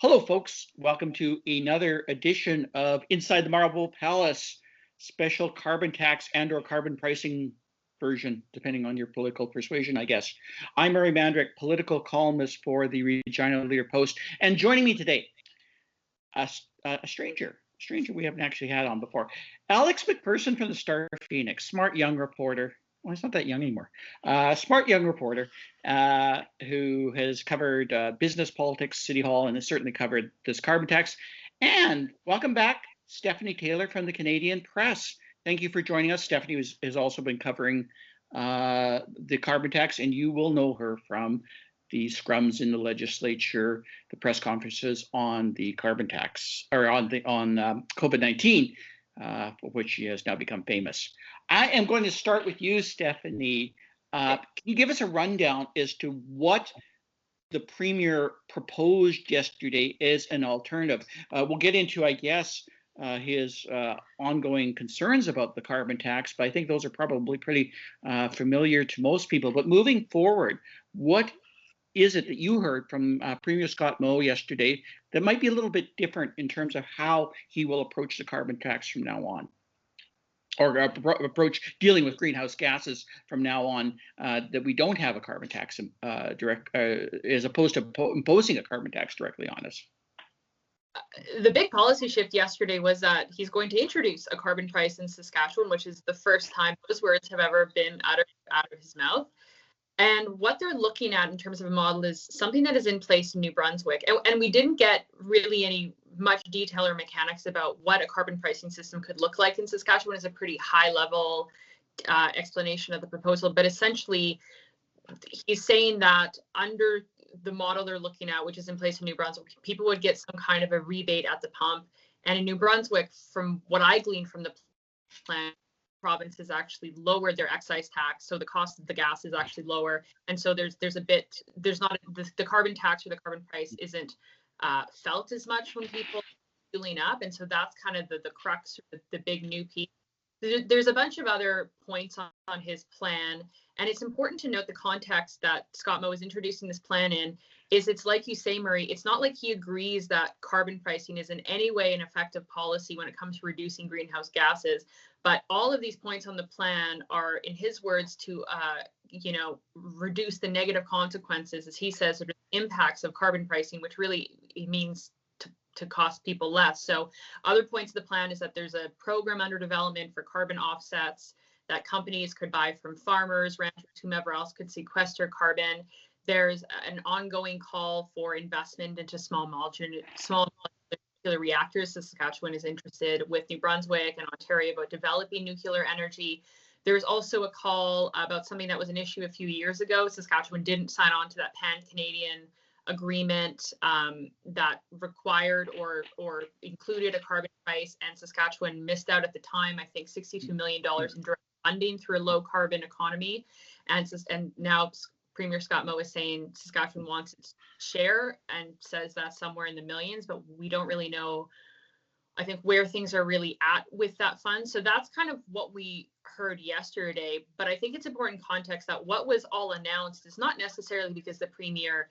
Hello, folks. Welcome to another edition of Inside the Marble Palace, special carbon tax and/or carbon pricing version, depending on your political persuasion, I guess. I'm Mary Mandryk, political columnist for the Regina Leader Post, and joining me today, a stranger we haven't actually had on before, Alex MacPherson from the Star Phoenix, smart young reporter. Well, he's not that young anymore. Smart young reporter who has covered business, politics, City Hall, and has certainly covered this carbon tax. And welcome back, Stephanie Taylor from the Canadian Press. Thank you for joining us. Stephanie has also been covering the carbon tax, and you will know her from the scrums in the legislature, the press conferences on the carbon tax, or on COVID-19, for which she has now become famous. I am going to start with you, Stephanie. Can you give us a rundown as to what the Premier proposed yesterday as an alternative? We'll get into, I guess, his ongoing concerns about the carbon tax, but I think those are probably pretty familiar to most people. But moving forward, what is it that you heard from Premier Scott Moe yesterday that might be a little bit different in terms of how he will approach the carbon tax from now on, or approach dealing with greenhouse gases from now on, that we don't have a carbon tax as opposed to imposing a carbon tax directly on us? The big policy shift yesterday was that he's going to introduce a carbon price in Saskatchewan, which is the first time those words have ever been out of his mouth. And what they're looking at in terms of a model is something that is in place in New Brunswick. And we didn't get really any much detail or mechanics about what a carbon pricing system could look like in Saskatchewan. Is a pretty high level explanation of the proposal. But essentially, he's saying that under the model they're looking at, which is in place in New Brunswick, people would get some kind of a rebate at the pump. And in New Brunswick, from what I gleaned from the plan, provinces actually lowered their excise tax, so the cost of the gas is actually lower, and so there's not the carbon tax or the carbon price isn't felt as much when people are fueling up, and so that's kind of the crux, the big new piece. There's a bunch of other points on his plan, and it's important to note the context that Scott Moe is introducing this plan in. It's like you say, Murray, it's not like he agrees that carbon pricing is in any way an effective policy when it comes to reducing greenhouse gases. But all of these points on the plan are, in his words, to reduce the negative consequences, as he says, or the impacts of carbon pricing, which really means to cost people less. So other points of the plan is that there's a program under development for carbon offsets that companies could buy from farmers, ranchers, whomever else could sequester carbon. There's an ongoing call for investment into small modular reactors. Saskatchewan is interested with New Brunswick and Ontario about developing nuclear energy. There's also a call about something that was an issue a few years ago. Saskatchewan didn't sign on to that pan-Canadian agreement that required or included a carbon price, and Saskatchewan missed out at the time, I think, $62 million in direct funding through a low carbon economy. And now Premier Scott Moe is saying Saskatchewan wants its share and says that's somewhere in the millions, but we don't really know, I think, where things are really at with that fund. So that's kind of what we heard yesterday. But I think it's important context that what was all announced is not necessarily because the Premier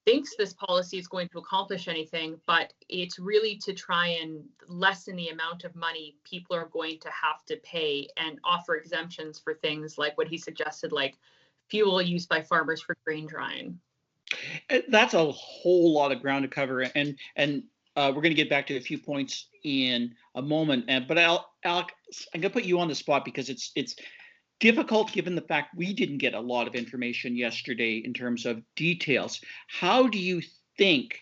thinks this policy is going to accomplish anything, but it's really to try and lessen the amount of money people are going to have to pay and offer exemptions for things like what he suggested, like fuel used by farmers for grain drying. That's a whole lot of ground to cover, and we're going to get back to a few points in a moment. But Alex, I'm going to put you on the spot because it's difficult given the fact we didn't get a lot of information yesterday in terms of details. How do you think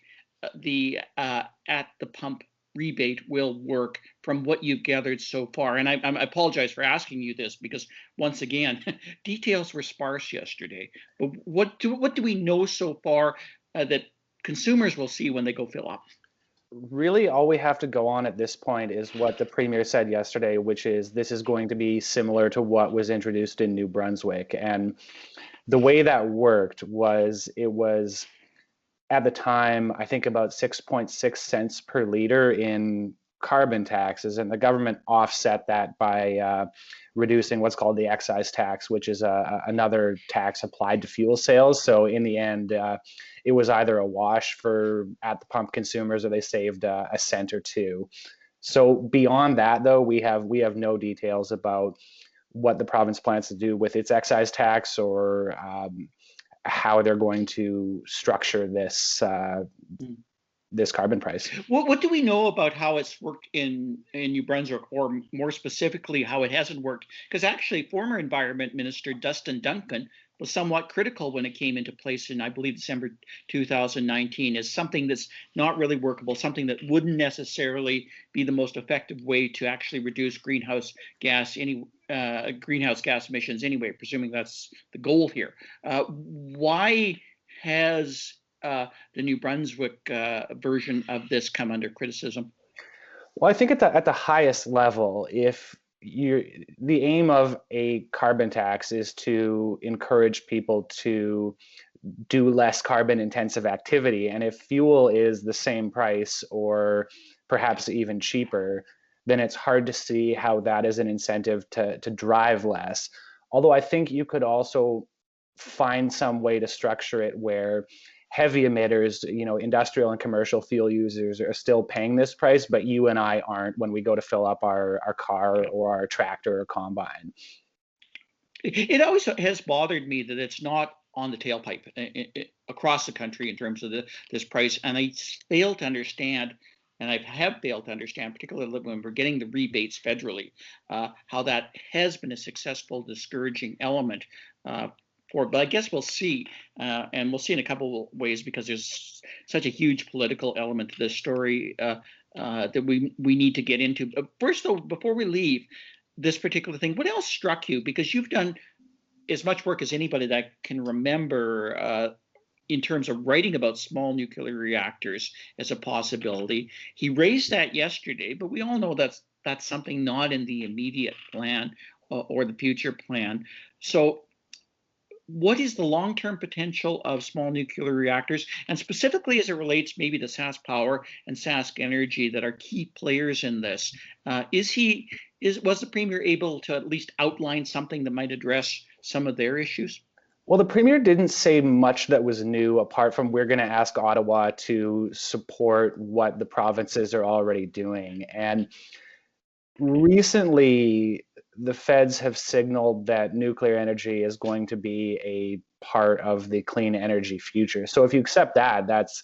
the at the pump rebate will work from what you've gathered so far? And I apologize for asking you this because, once again, details were sparse yesterday. But what do we know so far that consumers will see when they go fill up? Really, all we have to go on at this point is what the Premier said yesterday, which is this is going to be similar to what was introduced in New Brunswick. And the way that worked was it was, at the time, I think about 6.6 cents per liter in carbon taxes, and the government offset that by reducing what's called the excise tax, which is another tax applied to fuel sales. So in the end, it was either a wash for at the pump consumers, or they saved a cent or two. So beyond that, though, we have no details about what the province plans to do with its excise tax, or how they're going to structure this carbon price. What do we know about how it's worked in New Brunswick, or more specifically, how it hasn't worked? Because actually, former Environment Minister Dustin Duncan was somewhat critical when it came into place in, I believe, December 2019, as something that's not really workable, something that wouldn't necessarily be the most effective way to actually reduce greenhouse gas emissions anyway, presuming that's the goal here. Why has the New Brunswick version of this come under criticism? Well, I think at the highest level, if the aim of a carbon tax is to encourage people to do less carbon intensive activity, and if fuel is the same price or perhaps even cheaper, then it's hard to see how that is an incentive to drive less. Although I think you could also find some way to structure it where heavy emitters, industrial and commercial fuel users are still paying this price, but you and I aren't when we go to fill up our car or our tractor or combine. It always has bothered me that it's not on the tailpipe across the country in terms of this price, and I fail to understand, and I have failed to understand, particularly when we're getting the rebates federally, how that has been a successful discouraging element. But I guess we'll see, and we'll see in a couple of ways, because there's such a huge political element to this story that we need to get into. First, though, before we leave this particular thing, what else struck you? Because you've done as much work as anybody that can remember in terms of writing about small nuclear reactors as a possibility. He raised that yesterday, but we all know that's something not in the immediate plan or the future plan. So what is the long-term potential of small nuclear reactors, and specifically as it relates maybe to Sask Power and Sask Energy that are key players in this? Was the Premier able to at least outline something that might address some of their issues? Well, the Premier didn't say much that was new, apart from we're going to ask Ottawa to support what the provinces are already doing. And recently, the feds have signaled that nuclear energy is going to be a part of the clean energy future. So if you accept that, that's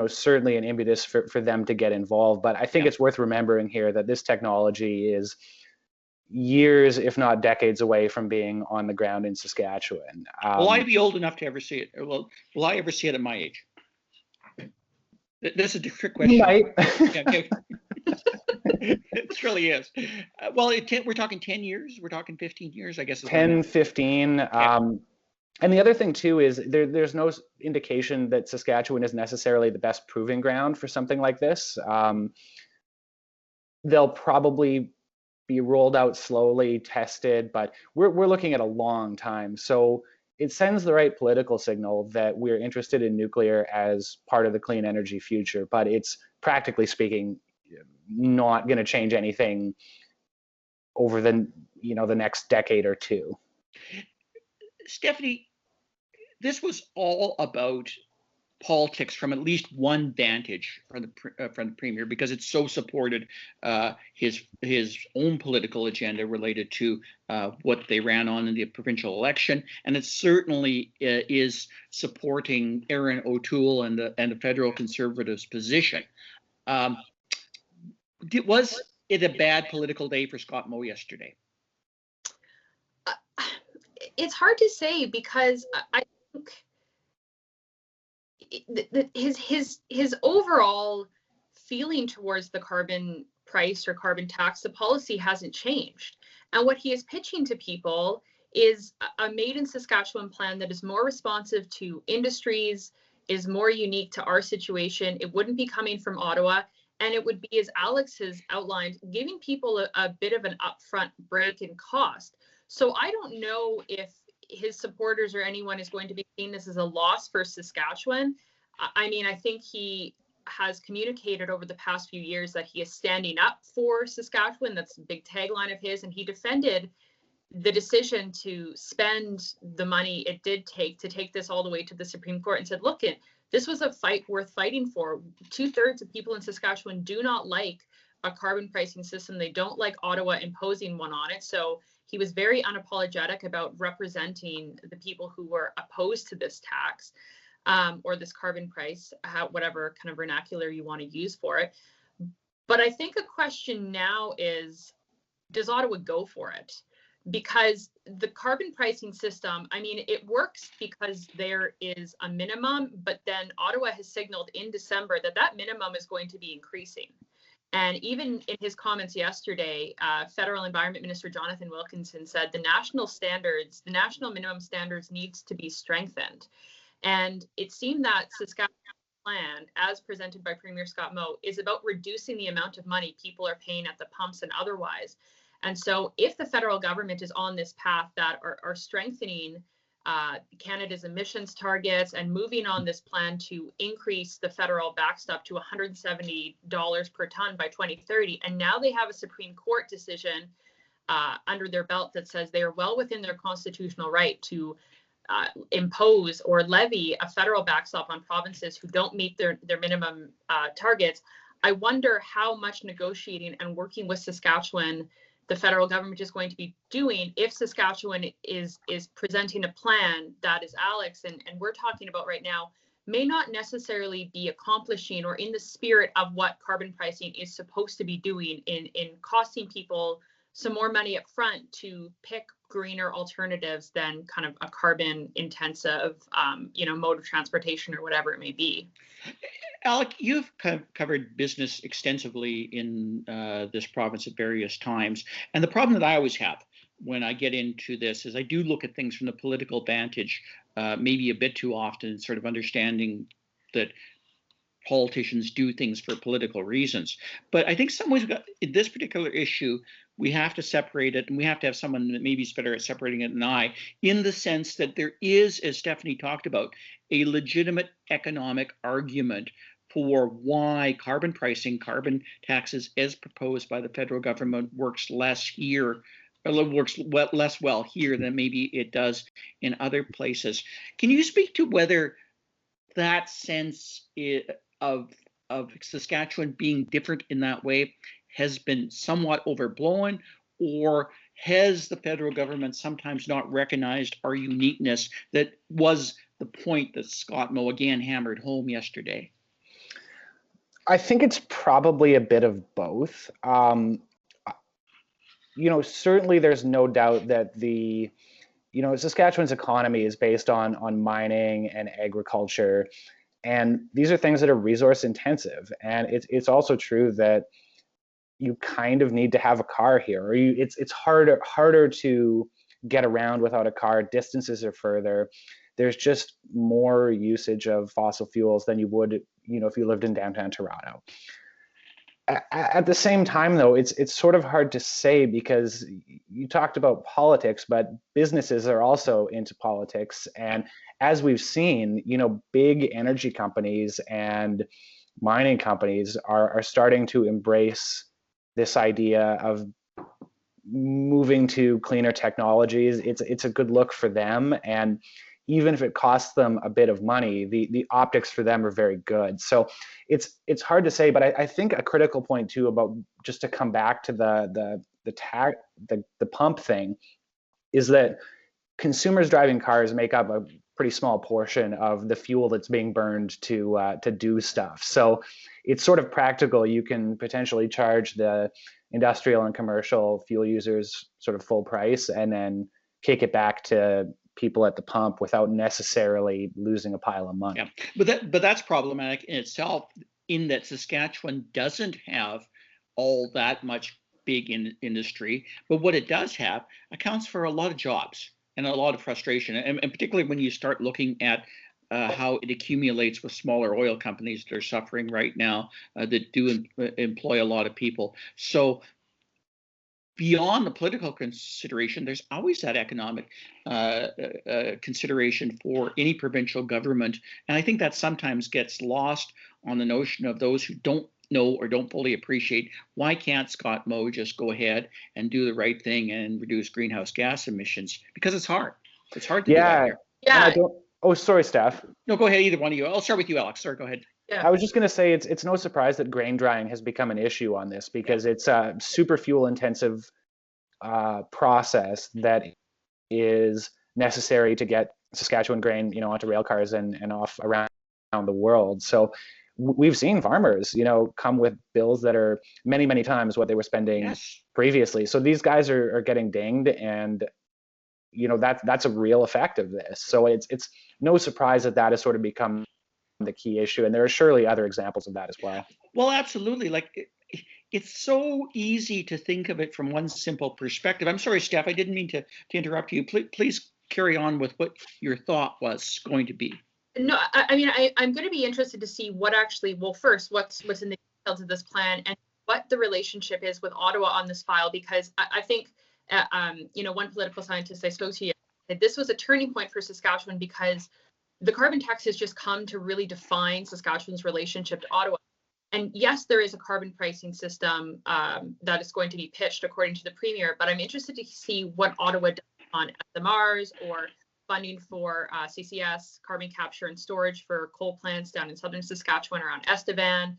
certainly an impetus for them to get involved. But I think it's worth remembering here that this technology is years, if not decades, away from being on the ground in Saskatchewan. Will I be old enough to ever see it? Or will I ever see it at my age? This is a trick question. You might. It really is. Well, we're talking 10 years. We're talking 15 years, I guess. 10, 15. And the other thing, too, is there's no indication that Saskatchewan is necessarily the best proving ground for something like this. They'll probably be rolled out slowly, tested, but we're looking at a long time. So it sends the right political signal that we're interested in nuclear as part of the clean energy future, but it's, practically speaking, not going to change anything over the next decade or two. Stephanie, this was all about politics from at least one vantage from the Premier, because it so supported his own political agenda related to what they ran on in the provincial election, and it certainly is supporting Erin O'Toole and the federal Conservatives' position. Was it a bad political day for Scott Moe yesterday? It's hard to say, because I think his overall feeling towards the carbon price or carbon tax, the policy hasn't changed. And what he is pitching to people is a made in Saskatchewan plan that is more responsive to industries, is more unique to our situation. It wouldn't be coming from Ottawa. And it would be, as Alex has outlined, giving people a bit of an upfront break in cost. So I don't know if his supporters or anyone is going to be seeing this as a loss for Saskatchewan. I mean, I think he has communicated over the past few years that he is standing up for Saskatchewan. That's a big tagline of his, and he defended the decision to spend the money it did take to take this all the way to the Supreme Court, and said, look, this was a fight worth fighting for. 2/3 of people in Saskatchewan do not like a carbon pricing system. They don't like Ottawa imposing one on it. So he was very unapologetic about representing the people who were opposed to this tax, or this carbon price, whatever kind of vernacular you want to use for it. But I think a question now is, does Ottawa go for it? Because the carbon pricing system, I mean, it works because there is a minimum, but then Ottawa has signaled in December that that minimum is going to be increasing. And even in his comments yesterday, Federal Environment Minister Jonathan Wilkinson said the national minimum standards needs to be strengthened. And it seemed that Saskatchewan's plan, as presented by Premier Scott Moe, is about reducing the amount of money people are paying at the pumps and otherwise. And so if the federal government is on this path that are strengthening Canada's emissions targets and moving on this plan to increase the federal backstop to $170 per ton by 2030, and now they have a Supreme Court decision under their belt that says they are well within their constitutional right to impose or levy a federal backstop on provinces who don't meet their minimum targets, I wonder how much negotiating and working with Saskatchewan the federal government is going to be doing if Saskatchewan is presenting a plan that, as Alex and we're talking about right now, may not necessarily be accomplishing or in the spirit of what carbon pricing is supposed to be doing in costing people some more money up front to pick greener alternatives than kind of a carbon intensive, mode of transportation or whatever it may be. Alec, you've covered business extensively in this province at various times. And the problem that I always have when I get into this is I do look at things from the political vantage, maybe a bit too often, sort of understanding that politicians do things for political reasons. But I think some ways in this particular issue, we have to separate it, and we have to have someone that maybe is better at separating it than I, in the sense that there is, as Stephanie talked about, a legitimate economic argument for why carbon pricing, carbon taxes, as proposed by the federal government, works less well here than maybe it does in other places. Can you speak to whether that sense of Saskatchewan being different in that way has been somewhat overblown, or has the federal government sometimes not recognized our uniqueness that was the point that Scott Moe again hammered home yesterday? I think it's probably a bit of both. Certainly there's no doubt that Saskatchewan's economy is based on mining and agriculture, and these are things that are resource intensive. And it's also true that you kind of need to have a car here, or it's harder to get around without a car. Distances are further. There's just more usage of fossil fuels than you would, if you lived in downtown Toronto. At the same time, though, it's sort of hard to say, because you talked about politics, but businesses are also into politics. And as we've seen, big energy companies and mining companies are starting to embrace this idea of moving to cleaner technologies. It's a good look for them, and even if it costs them a bit of money, the optics for them are very good. So it's hard to say, but I think a critical point too, about just to come back to the pump thing, is that consumers driving cars make up a pretty small portion of the fuel that's being burned to do stuff. So it's sort of practical. You can potentially charge the industrial and commercial fuel users sort of full price, and then kick it back to people at the pump without necessarily losing a pile of money. Yeah, but that's problematic in itself, in that Saskatchewan doesn't have all that much big industry, but what it does have accounts for a lot of jobs and a lot of frustration, and particularly when you start looking at how it accumulates with smaller oil companies that are suffering right now, that do employ a lot of people. So beyond the political consideration, there's always that economic consideration for any provincial government. And I think that sometimes gets lost on the notion of those who don't know or don't fully appreciate why can't Scott Moe just go ahead and do the right thing and reduce greenhouse gas emissions? Because it's hard. It's hard to do that here. Yeah. And I don't. Oh, sorry, Steph. No, go ahead. Either one of you. I'll start with you, Alex. Sorry, go ahead. Yeah. I was just going to say it's no surprise that grain drying has become an issue on this because it's a super fuel intensive process that is necessary to get Saskatchewan grain, onto rail cars and off around the world. So we've seen farmers, come with bills that are many, many times what they were spending previously. So these guys are getting dinged, and that's a real effect of this. So it's no surprise that has sort of become the key issue, and there are surely other examples of that as well. Well, absolutely. Like it's so easy to think of it from one simple perspective. I'm sorry, Steph, I didn't mean to interrupt you. Please carry on with what your thought was going to be. No, I mean, I'm going to be interested to see what actually, well, first, what's in the details of this plan and what the relationship is with Ottawa on this file, because I think, one political scientist I spoke to said this was a turning point for Saskatchewan because the carbon tax has just come to really define Saskatchewan's relationship to Ottawa. And yes, there is a carbon pricing system that is going to be pitched according to the Premier, but I'm interested to see what Ottawa does on SMRs or funding for CCS, carbon capture and storage for coal plants down in southern Saskatchewan around Estevan,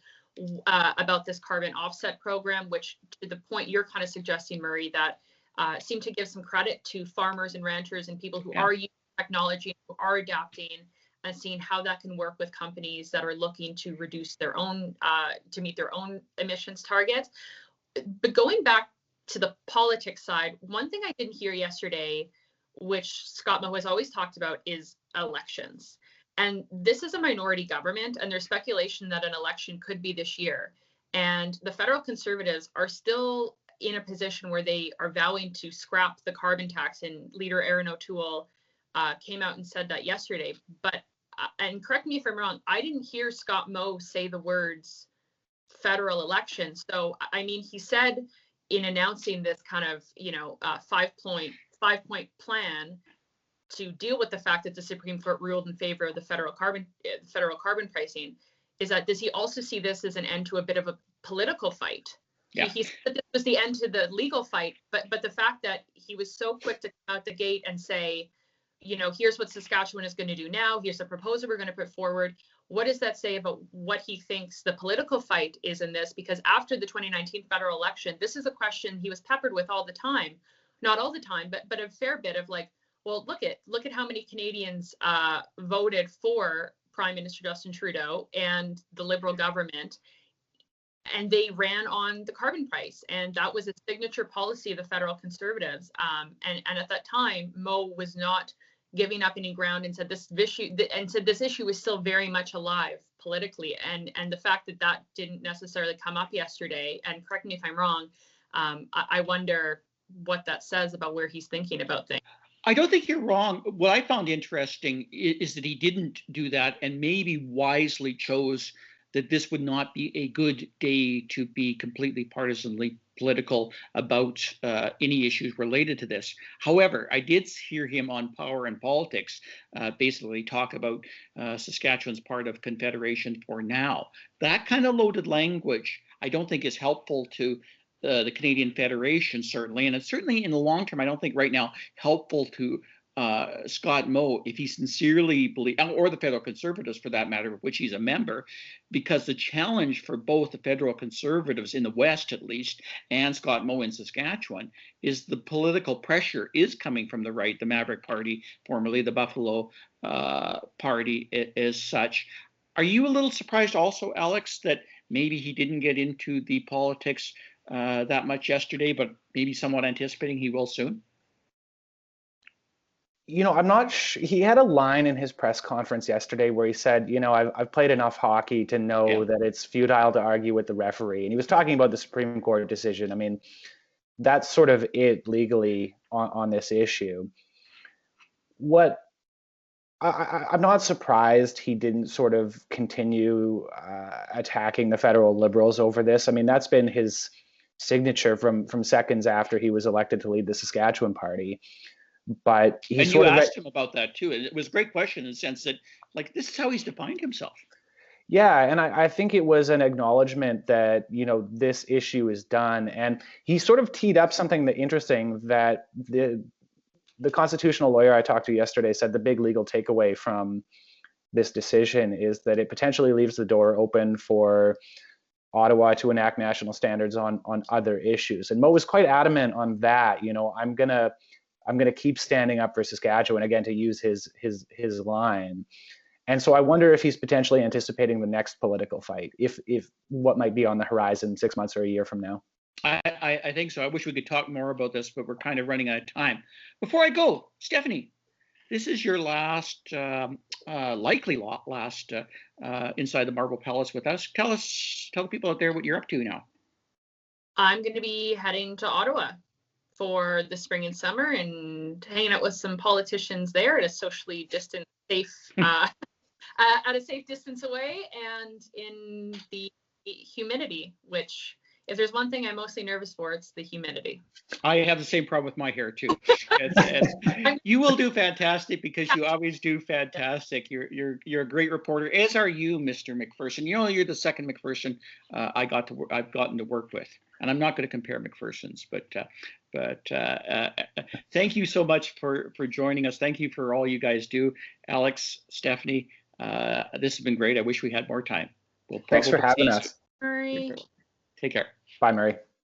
about this carbon offset program, which to the point you're kind of suggesting, Murray, that seem to give some credit to farmers and ranchers and people who are using technology, who are adapting and seeing how that can work with companies that are looking to reduce their own, to meet their own emissions targets. But going back to the politics side, one thing I didn't hear yesterday, which Scott Moe has always talked about, is elections. And this is a minority government, and there's speculation that an election could be this year. And the federal Conservatives are still in a position where they are vowing to scrap the carbon tax, and Leader Erin O'Toole came out and said that yesterday. But and correct me if I'm wrong, I didn't hear Scott Moe say the words federal election. So I mean, he said in announcing this kind of 5-point plan to deal with the fact that the Supreme Court ruled in favor of the federal carbon pricing, is that does he also see this as an end to a bit of a political fight? Yeah. He said this was the end to the legal fight, but the fact that he was so quick to come out the gate and say, here's what Saskatchewan is going to do now, here's the proposal we're going to put forward. What does that say about what he thinks the political fight is in this? Because after the 2019 federal election, this is a question he was peppered with all the time. Not all the time, but a fair bit of like, well, look at how many Canadians voted for Prime Minister Justin Trudeau and the Liberal government, and they ran on the carbon price, and that was a signature policy of the federal Conservatives. And at that time, Moe was not giving up any ground and said this issue is still very much alive politically. And the fact that didn't necessarily come up yesterday, and correct me if I'm wrong, I wonder what that says about where he's thinking about things. I don't think you're wrong. What I found interesting is that he didn't do that, and maybe wisely chose that this would not be a good day to be completely partisanly political about any issues related to this. However, I did hear him on Power and Politics basically talk about Saskatchewan's part of Confederation for now. That kind of loaded language I don't think is helpful to the Canadian Federation, certainly, and it's certainly in the long term, I don't think right now helpful to Scott Moe if he sincerely believes, or the federal Conservatives for that matter, of which he's a member, because the challenge for both the federal Conservatives in the West, at least, and Scott Moe in Saskatchewan, is the political pressure is coming from the right, the Maverick Party, formerly the Buffalo Party, as such. Are you a little surprised also, Alex, that maybe he didn't get into the politics that much yesterday, but maybe somewhat anticipating he will soon? I'm not he had a line in his press conference yesterday where he said, I've played enough hockey to know that it's futile to argue with the referee. And he was talking about the Supreme Court decision. I mean, that's sort of it legally on this issue. I'm not surprised he didn't sort of continue attacking the federal Liberals over this. I mean, that's been his signature from seconds after he was elected to lead the Saskatchewan Party. But he and sort you of asked him about that too. It was a great question in the sense that, like, this is how he's defined himself. Yeah, and I think it was an acknowledgement that, this issue is done. And he sort of teed up something that interesting, that the constitutional lawyer I talked to yesterday said the big legal takeaway from this decision is that it potentially leaves the door open for Ottawa to enact national standards on other issues. And Moe was quite adamant on that. I'm gonna keep standing up for Saskatchewan, again, to use his line. And so I wonder if he's potentially anticipating the next political fight, if what might be on the horizon 6 months or a year from now. I think so. I wish we could talk more about this, but we're kind of running out of time. Before I go, Stephanie, this is your last, likely last Inside the Marble Palace with us. Tell the people out there what you're up to now. I'm going to be heading to Ottawa for the spring and summer and hanging out with some politicians there at a socially distant, safe, at a safe distance away, and in the humidity, which, if there's one thing I'm mostly nervous for, it's the humidity. I have the same problem with my hair too. You will do fantastic, because you always do fantastic. You're a great reporter, as are you, Mr. MacPherson. You're the second MacPherson I've gotten to work with, and I'm not going to compare MacPhersons, but thank you so much for joining us. Thank you for all you guys do, Alex, Stephanie. This has been great. I wish we had more time. Thanks for having us. Murray. Take care. Bye, Murray.